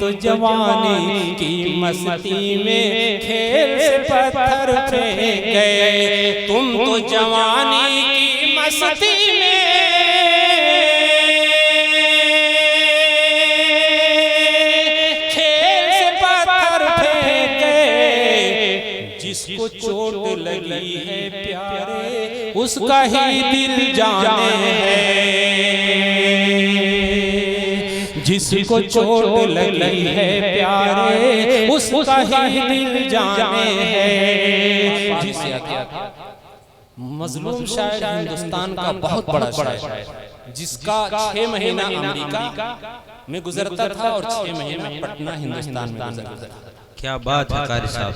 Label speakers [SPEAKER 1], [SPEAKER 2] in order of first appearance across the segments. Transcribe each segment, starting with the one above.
[SPEAKER 1] तो जवानी की मस्ती में खेल से पत्थर फेंक गए, तुम तो जवानी की मस्ती में खेल से पत्थर फेंक गए। जिसको चोट लगी है प्यारे उसका ही दिल जाने है, जिसको चोट लगी है प्यारे उसका ही दिल जाने है। जिसे मजलूम शायर हिंदुस्तान का बहुत बड़ा शायर, जिसका 6 महीना अमेरिका में गुजरता था और 6 महीना पटना हिंदुस्तान में गुजरता था।
[SPEAKER 2] क्या बात है कारी साहब,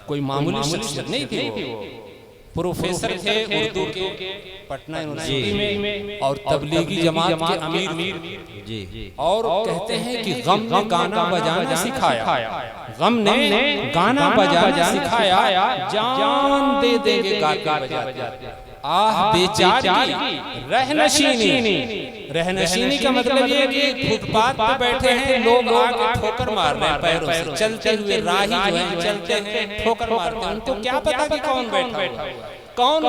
[SPEAKER 1] कोई मामूली शख्सियत नहीं थी वो। प्रोफेसर थे उर्दू के पटना यूनिवर्सिटी में और तबलीगी जमात के अमीर जी। और कहते हैं कि गम ने गाना बजाना सिखाया, गम ने गाना बजाना सिखाया, जान दे देंगे गाते बजाते। आह बेचारी रहनशीनी, रहनशीनी का मतलब ये कि फुटपाथ पे बैठे हैं लोग, आके ठोकर मार रहे हैं पैरों से, चलते हुए राही जो है चलते हैं ठोकर मारते हैं। उनको क्या पता कि कौन बैठा है, कौन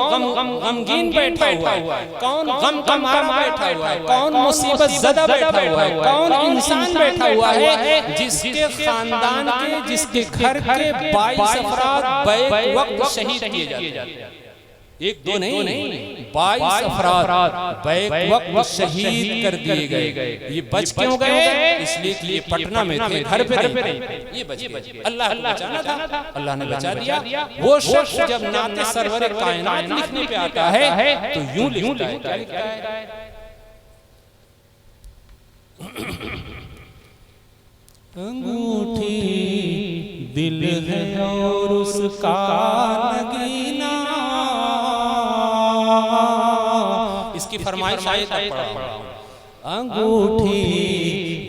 [SPEAKER 1] गमगीन बैठा हुआ है, कौन गम का मारा बैठा हुआ है, कौन मुसीबत ज़दा बैठा हुआ है, कौन इंसान बैठा हुआ है जिसके खानदान के, जिसके घर के 22 अफराद बैक वक्त शहीद किए जाते हैं। एक दो नहीं 22 अफराद बैक वक्त शहीद कर दिए गए। ये बच क्यों गए? इसलिए कि ये पटना में थे, घर पे नहीं, ये बच गए। अल्लाह को बचाना था, अल्लाह ने बचा दिया। वो शख्स जब नाते सरवरे कायनात लिखने पे आता है तो यूं लिखता है, अंगूठी दिल है और उसका नगीना। इसकी फरमाइश आए तक पढ़ा, अंगूठी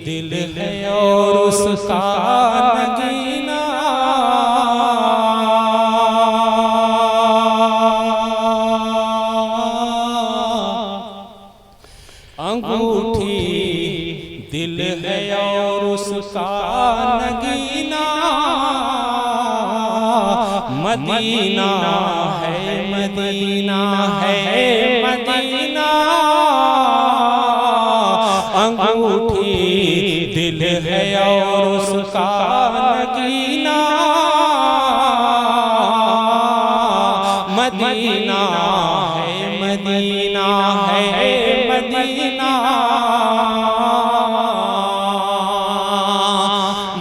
[SPEAKER 1] दिल है और उसका नगीना, अंगूठी दिल है और उसका नगीना, मदीना है मदीना है मदीना, अंगूठी दिल है और उसका नगीना, मदीना है मदीना है मदीना।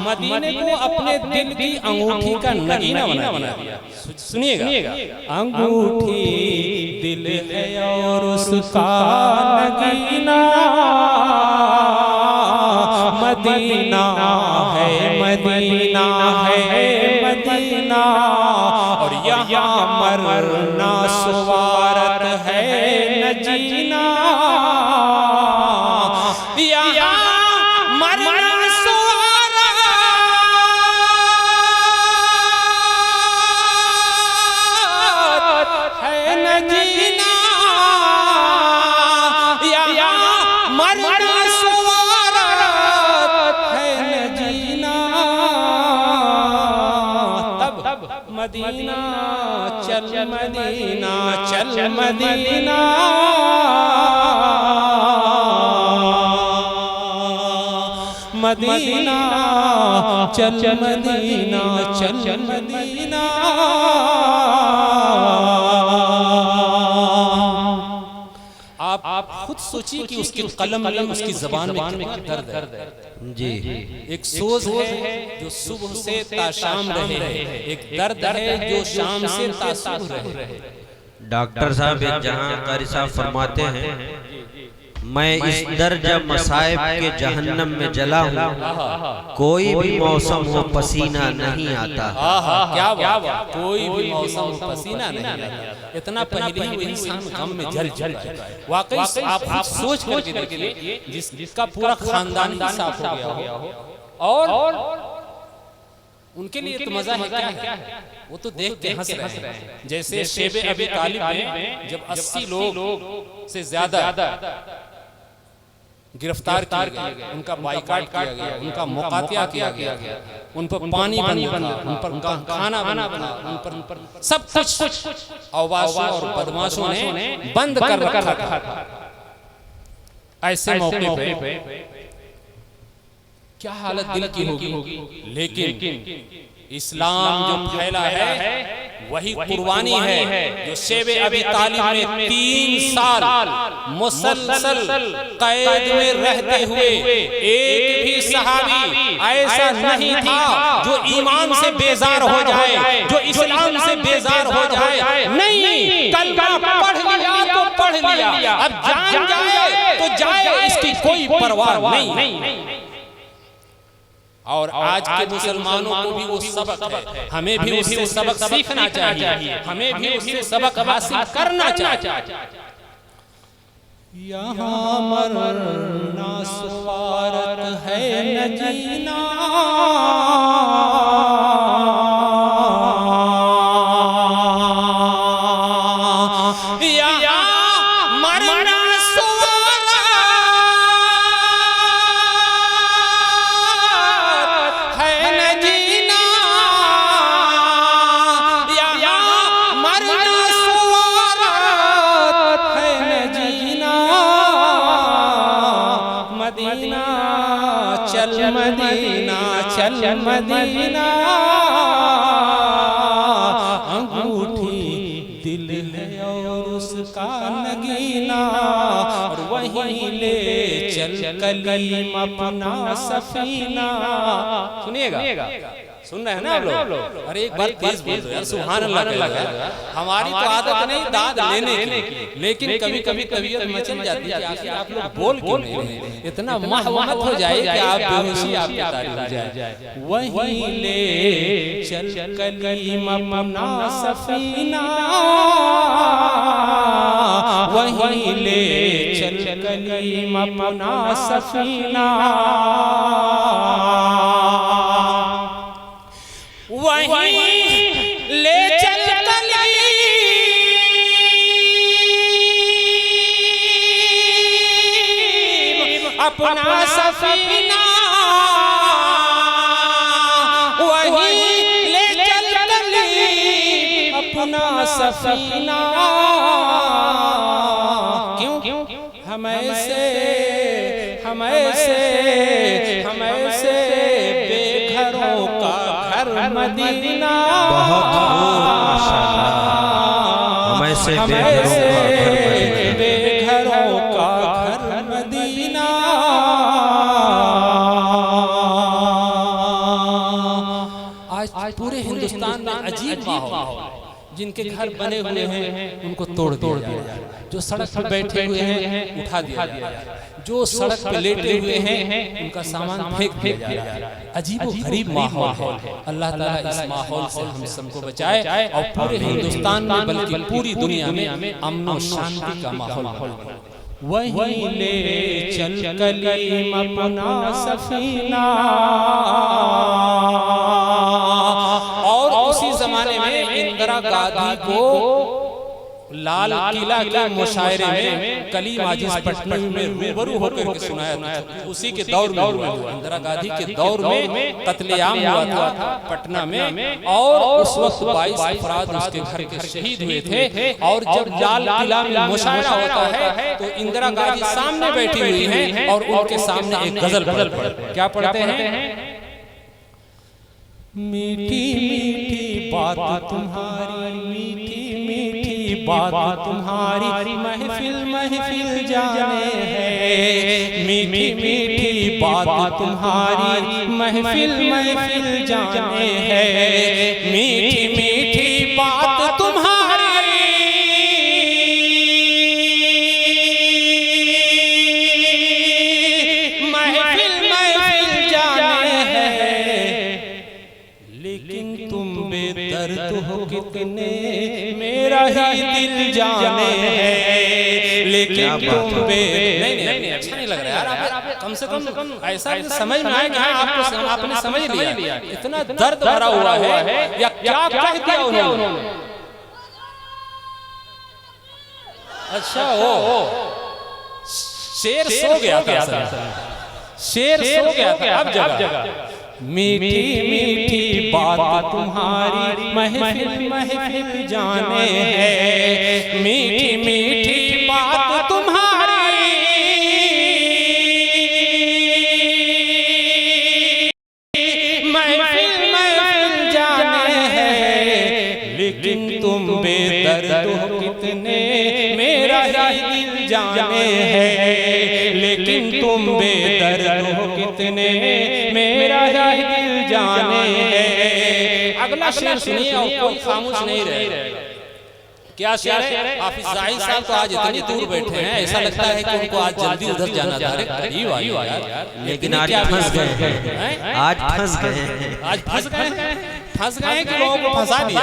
[SPEAKER 1] मदीने को अपने दिल की अंगूठी का नगीना बना दिया। सुनिएगा, अंगूठी दिल है और उसका नगीना, मदीना है मदीना है मदीना, और यहाँ मरना स्वारत है न जीना, यहाँ मरना मदीना चल मदीना चल मदीना, मदीना चल मदीना चल मदीना। आप खुद सोचिए कि उसके कलम में, उसकी ज़बान में कितना दर्द है जी। एक सोज है जो सुबह से ताशाम रहे, एक दर्द है जो शाम से तासुबह रहे।
[SPEAKER 2] डॉक्टर साहब जहाँ कारी साहब फरमाते हैं, मैं इस दर्ज मसाइब के जहन्नम में जला हूँ, कोई भी मौसम हो पसीना नहीं आता।
[SPEAKER 1] क्या बात, कोई भी मौसम हो पसीना नहीं आता। इतना पहले ही वो इंसान गम में जल चुका है। वाकई आप सोच करके देखिए, जिसका पूरा खानदान ही साफ हो गया हो, और उनके लिए तो मजा है क्या है, वो तो देख के हंस रहे हैं। जैसे शेब अबी तालिब में जब 80 लोग से ज्यादा गिरफ्तार किए गए, उनका बाइकाट किया गया, उनका मुकातिया किया गया, उन पर पानी बंद, उन पर खाना बना, उन पर सब कुछ अवासों और बदमाशों ने बंद कर रखा था। ऐसे मौके पे क्या हालत दिल की होगी। लेकिन इस्लाम जो फैला है वही कुर्बानी है जो शेबे अबी तालिब ने 3 साल मुसलसल कैद में रहते हुए एक भी सहाबी ऐसा नहीं था जो ईमान से बेजार हो जाए, जो इस्लाम से बेजार हो जाए। नहीं, कलमा पढ़ लिया तो पढ़ लिया, अब जान जाए तो जाए, इसकी कोई परवाह नहीं। और आज के मुसलमानों को भी वो सबक है, हमें भी उससे सबक सीखना चाहिए, हमें भी उससे सबक हासिल करना चाहिए। यहाँ मरना सवारत है न जीना, मदीना अंगूठी दिल है और उसका नगीना, और वहीं ले चल कलीम अपना सफीना। सुनिएगा, सुन रहे हैं ना आप लोग? अरे एक बार तेज बोल दो यार, सुभान अल्लाह। हमारी तो आदत नहीं दाद लेने की, लेकिन कभी कभी तबीयत मचल जाती है कि आप लोग बोल क्यों नहीं रहे? इतना महमत हो जाए कि आप बेहोशी आपकी तारीफ हो जाए। वहीं ले चल कलीम अपना सफीना, वहीं ले चल कलीम अपना सफीना, वहीं ले चल अपना सफीना, वहीं ले चल अपना सफीना। क्यों हमें बेघरों का घर मदीना, बेघरों का घर मदीना। आज पूरे हिंदुस्तान में अजीब माहौल, जिनके घर बने हुए हैं उनको तोड़ दिया जाए, जो सड़क पर बैठे हुए हैं उठा दिया जाए, जो सड़क पर लेटे हुए हैं उनका सामान फेंक दिया जाए। अजीब और गरीब माहौल है। अल्लाह ताला इस माहौल से हम सबको बचाए और पूरे हिंदुस्तान में बल्कि पूरी दुनिया में अमन और शांति का माहौल। वहीं ले चल कलीम अपना सफीना, और उसी जमाने में इंदिरा गांधी को लाल किला के मुशायरे में कलीम आजिज पटना में रूबरू होकर के सुनाया था। उसी के दौर में हुआ, इंदिरा गांधी के दौर में कत्लेआम हुआ था पटना में, और उस वक्त 22 अफराद उसके घर के शहीद हुए थे। और जब लाल किला में मुशायरा होता है तो इंदिरा गांधी सामने बैठी हुई हैं और उनके सामने एक गजल पढ़ते हैं। क्या पढ़ते हैं? मीठी मीठी बात तुम्हारी, मीठी मीठी बात तुम्हारी, महफिल महफिल जाने है। मीठी मीठी बात तुम्हारी, महफिल महफिल जाने है। मीठी मीठी बात तुम्हारी, महफिल महफिल जाने है। लेकिन तुम बेदर्द हो कितने, मेरा ही दिल जाने है। लेकिन तुम नहीं, अच्छा नहीं लग रहा यार। कम से कम ऐसा समझ में आए कि हाँ आपने समझ लिया। इतना दर्द भरा हुआ है, या क्या कह दिया उन्होंने? अच्छा, शेर सो गया था, शेर सो गया था, अब जगह। मीठी मीठी बात तुम्हारी महफिल महफिल जाने है, मीठी मीठी बात तुम्हारी महफिल महफिल जाने है, लेकिन तुम बेदर्द हो कितने मेरा ही दिल जाने है, लेकिन तुम बेदर्द हो कितने मेरा ही दिल जाने है। अगला शेर सुनिए और कोई खामोश नहीं रहेगा। क्या शेर है? हाफिज जाहिद साहब तो आज इतनी दूर बैठे हैं, ऐसा लगता है कि उनको आज जल्दी उधर जाना था। अरे करीब आइए यार,
[SPEAKER 2] लेकिन आज फंस गए, आज फंस गए,
[SPEAKER 1] आज फंस गए, फंस गए कि लोगों को फंसा दिया।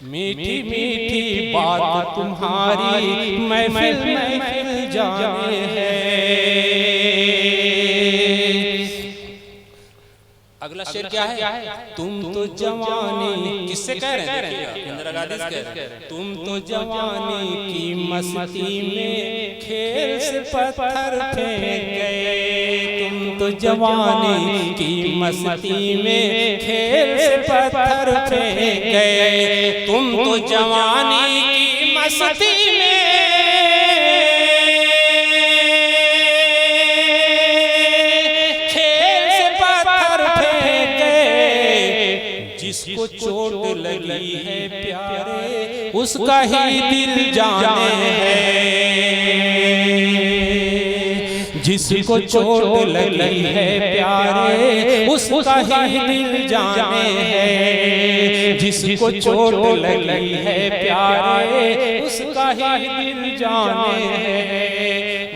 [SPEAKER 1] मीठी मीठी बात तुम्हारी महफिल महफिल जाने है। अगला शेर क्या है? तुम तो जवानी, किससे कह रहे हैं? इंदिरा गांधी से कह रहे हैं। तुम तो जवानी की मस्ती में खेल से पत्थर फेंक गए, तुम तो जवानी की मस्ती में खेल से पत्थर फेंक गए, तुम तो जवानी की मस्ती में जिसको चोट लगी है प्यारे उसका ही दिल जाने है, जिसको चोट लगी है प्यारे उसका ही दिल जाने है, जिसको चोट लगी है प्यारे उसका ही दिल जाने है।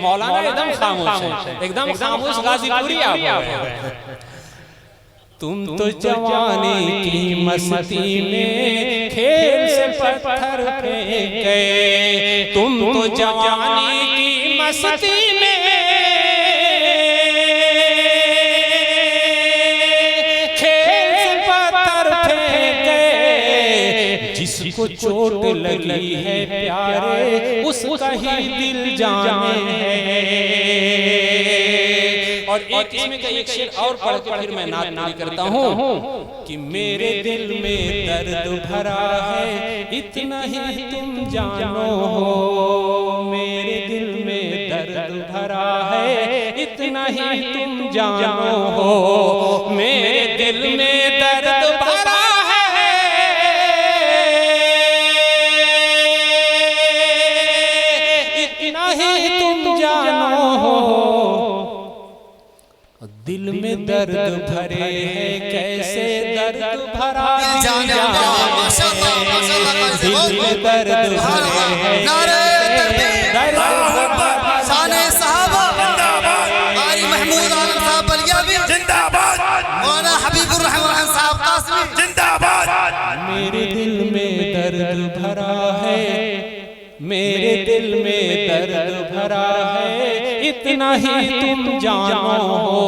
[SPEAKER 1] मौलाना एकदम खामोश है, एकदम खामोश गाजीपुरी आप। तुम तो जवानी की मस्ती में खेल से पत्थर फेंक गए, तुम तो जवानी की मस्ती में खेल से पत्थर फेंक गए, जिसको चोट लगी है प्यारे उसका ही दिल जाने है। और एक इसमें का एक शेर और पढ़ के फिर मैं नात पूरी करता हूँ कि मेरे दिल में दर्द भरा है इतना ही तुम जानो हो, मेरे दिल में दर्द भरा है इतना ही तुम जानो हो, मेरे दिल में दर्द भरा है इतना ही तुम जानो हो, दिल में दर्द भरे हैं कैसे दर्द भरा जाने, दिल में दर्द भरे हैं दर्द भरा।
[SPEAKER 3] शाने साहबा कारी महमूद आलम साहब बलियावी जिंदाबाद, मौलाना हबीबुर रहमान साहब कासमी जिंदाबाद।
[SPEAKER 1] मेरे दिल में दर्द भरा है, मेरे दिल में दर्द भरा है इतना ही तुम जानो हो,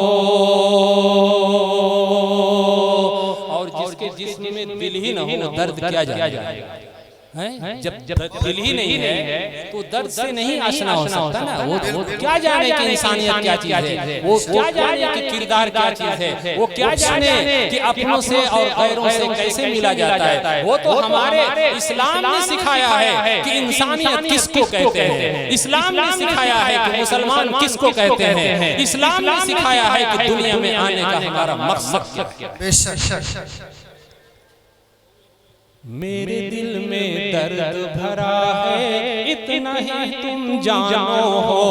[SPEAKER 1] और जिसके जिस्म में दिल ही न हो दर्द क्या जाएगा? जब दिल ही नहीं है तो दर्द से नहीं आशना हो सकता ना। वो क्या जाने कि इंसानियत क्या चीज है, वो क्या जाने कि किरदार क्या चीज है, वो क्या जाने कि अपनों से और गैरों से कैसे मिला जाता है। वो तो हमारे इस्लाम ने सिखाया है कि इंसानियत किसको कहते हैं, इस्लाम ने सिखाया है कि मुसलमान किसको कहते हैं, इस्लाम ने सिखाया है कि दुनिया में आने का हमारा मकसद क्या है। मेरे दिल में दर्द भरा है इतना ही तुम जानो हो,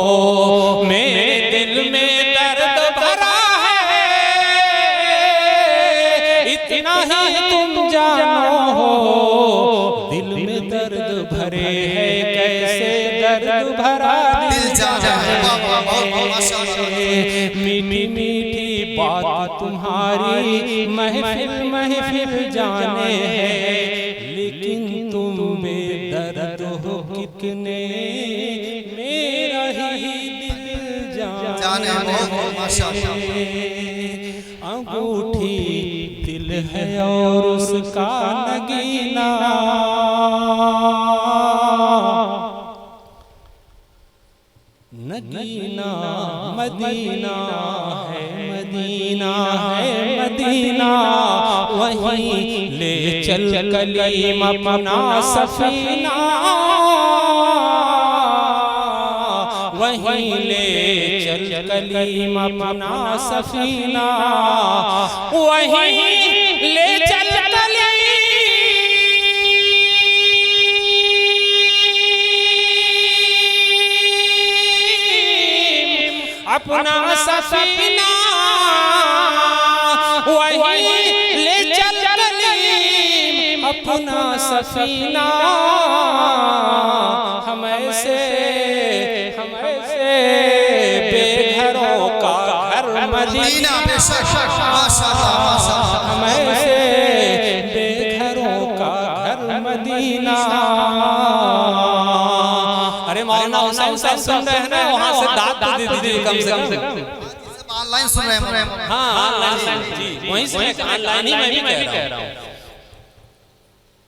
[SPEAKER 1] मेरे दिल में दर्द भरा है इतना ही तुम जानो हो, दिल में दर्द भरे है कैसे दर्द भरा दिल जाने। मीठी मीठी बात तुम्हारी महफिल महफिल जाने है, लेकिन तुम बेदर्द हो कितने मेरा ही दिल जाने। अंगूठी दिल है और उसका नगीना, मदीना मदीना है मदीना है मदीना वहीं ले चल कलीम अपना सफीना वहीं ले चल कलीम अपना सफीना वहीं ले चल अपना सफीना वहीं ले चल कलीम अपना सफीना हमसे बेघरों का घर मदीना हमसे बेघरों का घर मदीना। अरे मौलाना हुसैन साहब सुन रहे हैं ना, वहाँ से दाद तो दे दीजिए कम से कम।
[SPEAKER 3] ऑनलाइन सुन रहे हैं।
[SPEAKER 1] हाँ ऑनलाइन जी, वहीं से ऑनलाइन ही मैं भी कह रहा हूँ।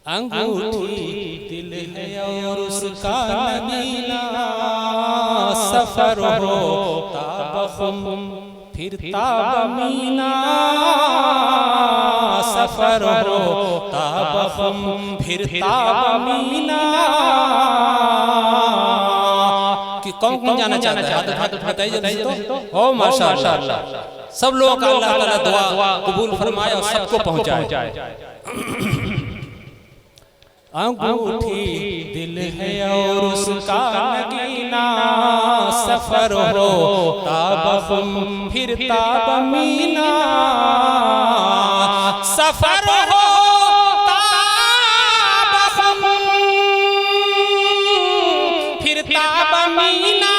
[SPEAKER 1] अंगूठी दिल है और उसका नगीना सफर होता बखुम फिरता बमीना सफर होता बखुम फिरता बमीना। कि कौन कौन जाना चाहता है? हाथ बताइए तो। ओ माशाअल्लाह, सब लोग का अल्लाह ताला दुआ कबूल फरमाए और सबको पहुंचाए। अंगूठी दिल है और उसका नगीना सफर होता बखुम फिरता बमीना सफर होता बखुम फिरता बमीना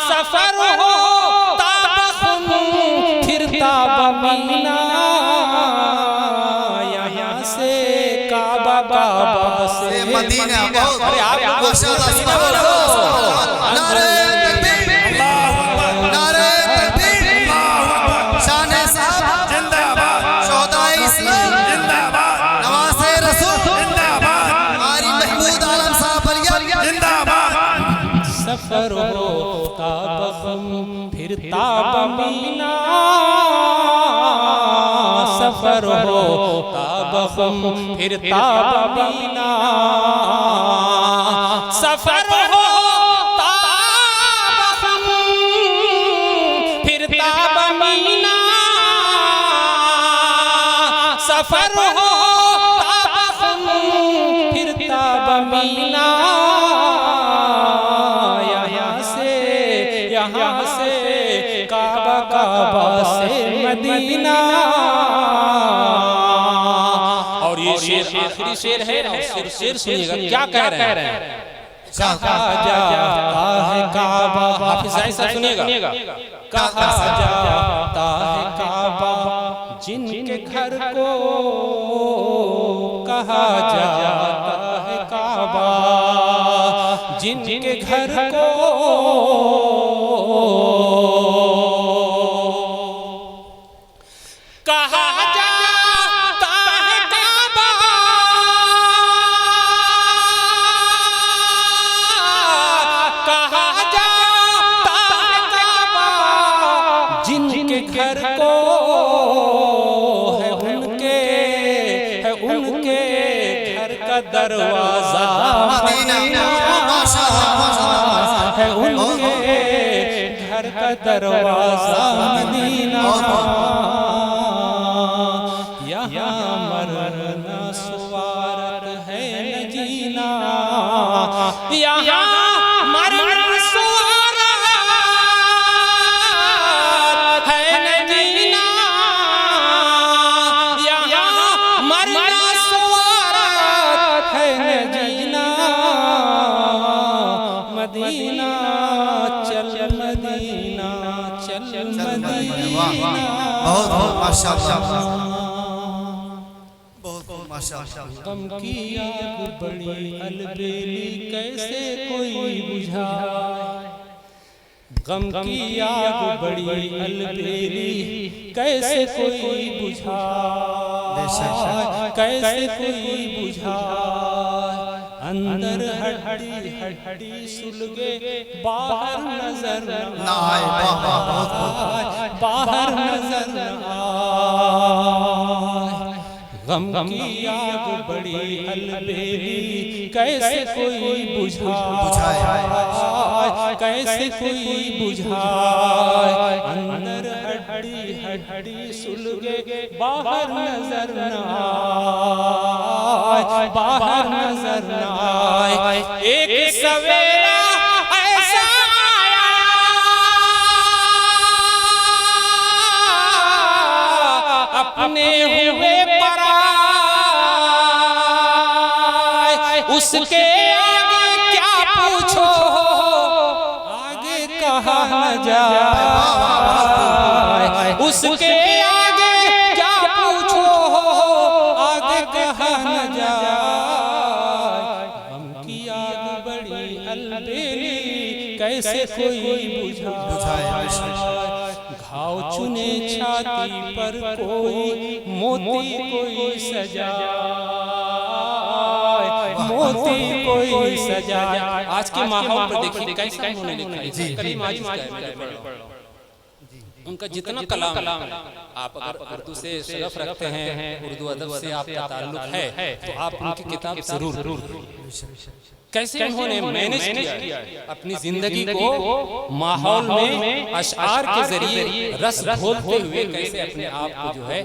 [SPEAKER 1] सफर होता बखुम फिरता बमीना।
[SPEAKER 3] मदीना बहुत माशाअल्लाह। नारे तकबीर नारे तकबीर शान साहब जिंदाबाद शोहदाए इस्लाम जिंदाबाद नवासे रसूल जिंदाबाद कारी महमूद आलम साहब बलिया जिंदाबाद।
[SPEAKER 1] सफर होता बखुम फिरता बमीना सफर होता बखुम फिरता बमीना सफर होता बखुम फिरता बमीना सफर होता बखुम फिरता बमीना। यहाँ से काबा से मदीना। और ये शेर आखिरी शेर है, शेर सुनिएगा क्या कह रहे हैं। कहा जाता है काबा, हाफिज साहब सुनिएगा। कहा जाता है काबा जिनके घर को, कहा जाता है काबा जिनके घर को कहा जाता है काबा कहा जाता है काबा जिनके घर को है उनके घर का दरवाजा मदीना है उनके घर का दरवाजा मदीना। यहाँ मरना सुवारत है न जीना यहाँ मरना सुवारत है न जीना यहाँ मरना सुवारत है न जीना। मदीना चल मदीना चल मदीना।
[SPEAKER 3] बहुत माशाअल्लाह माशाअल्लाह।
[SPEAKER 1] गम की आग बड़ी अलबेली कैसे कोई बुझाए, गम की आग बड़ी अलबेली कैसे कोई बुझाए, कैसे कोई बुझाए। अंदर हड्डी हड्डी सुलगे बाहर नजर
[SPEAKER 3] ना आए।
[SPEAKER 1] बाहर नजर न आए। गम की आग बड़ी अलबेली कैसे कोई बुझाए, कैसे कोई बुझाए। अंदर हड्डी हड्डी सुलगे बाहर नजर न आए, बाहर नजर न आए। एक सवेरा ऐसा आया अपने हुए पराए, उसके आगे क्या पूछो आगे कहा न जाए। उसके आगे क्या पूछो आगे कहा न जाए। गम की आग बड़ी अलबेली कैसे कोई बुझाए। घाव चुने छाती पर कोई मोती कोई सजाए, मोती कोई सजाए। आज के माहौल पर देखिए कैसा उन्होंने लिखा है। करीम आज उनका जितना कलाम है, आप अगर उर्दू से शगफ रखते हैं, उर्दू अदब से आपका ताल्लुक है, तो आप उनकी किताब जरूर। कैसे उन्होंने मैनेज किया अपनी जिंदगी को माहौल में अशआर के जरिए रस घोलते हुए, कैसे अपने आप को जो है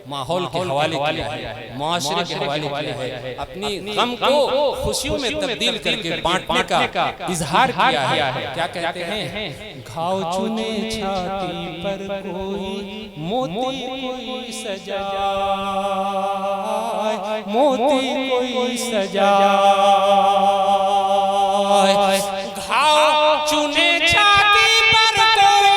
[SPEAKER 1] माहौल के हवाले किया है, माशरे के हवाले किया है, अपनी गम को खुशियों में तब्दील करके बांटने का इजहार किया है। क्या कहते हैं? घाव चुने छाती पर कोई मोती कोई सजाए, मोती कोई सजाए। घाव चुने छाती पर कोई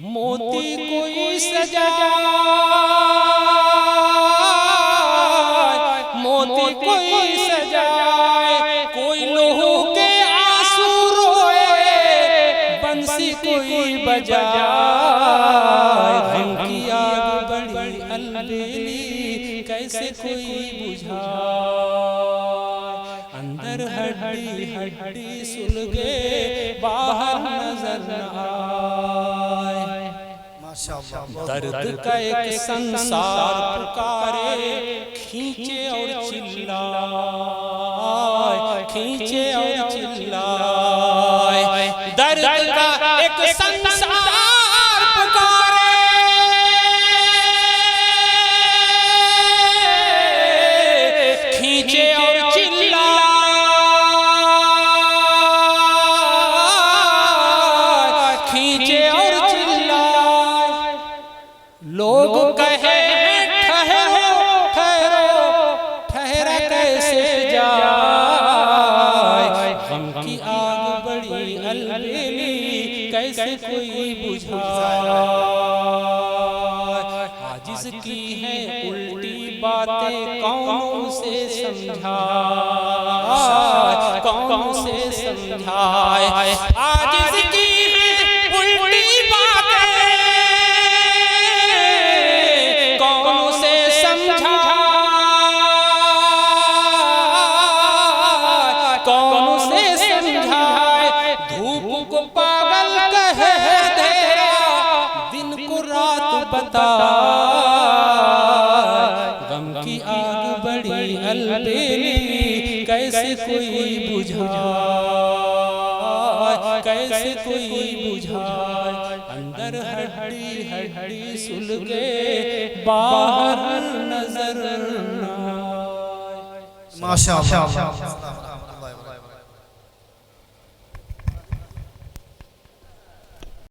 [SPEAKER 1] मोती कोई सजाए, मोती कोई सजाए। कोई लोहू के आंसू रोए, बंसी कोई बजाए। गम की आग बड़ी अलबेली कैसे कोई बुझाए। अंदर हड्डी हड्डी सुलगे बाहर नजर न आए। दर्द का एक संसार पुकारे, खींचे और चिल्लाए, खींचे और चिल्लाए। दर्द का एक संसार पुकारे, खींचे और चिल्लाए, खींचे और चिल्लाए। लोग कहे ठहरो ठहरो, ठहरा कैसे जाए। गम की आग बड़ी अलबेली कैसे कोई बुझाए। आजिज़ की है उल्टी बातें कौन से समझाए, कौन से समझाए। आजिज़ की है उल्टी बातें कौन से समझाए, कौन से समझाए। धूप को पागल कहे दे, दिन को रात बताए। गम की आग बड़ी अलबेली कैसे कोई बुझाए, कैसे कोई बुझाए। अंदर हड्डी हड्डी सुलगे बाहर नजर न आए।
[SPEAKER 3] माशाअल्लाह।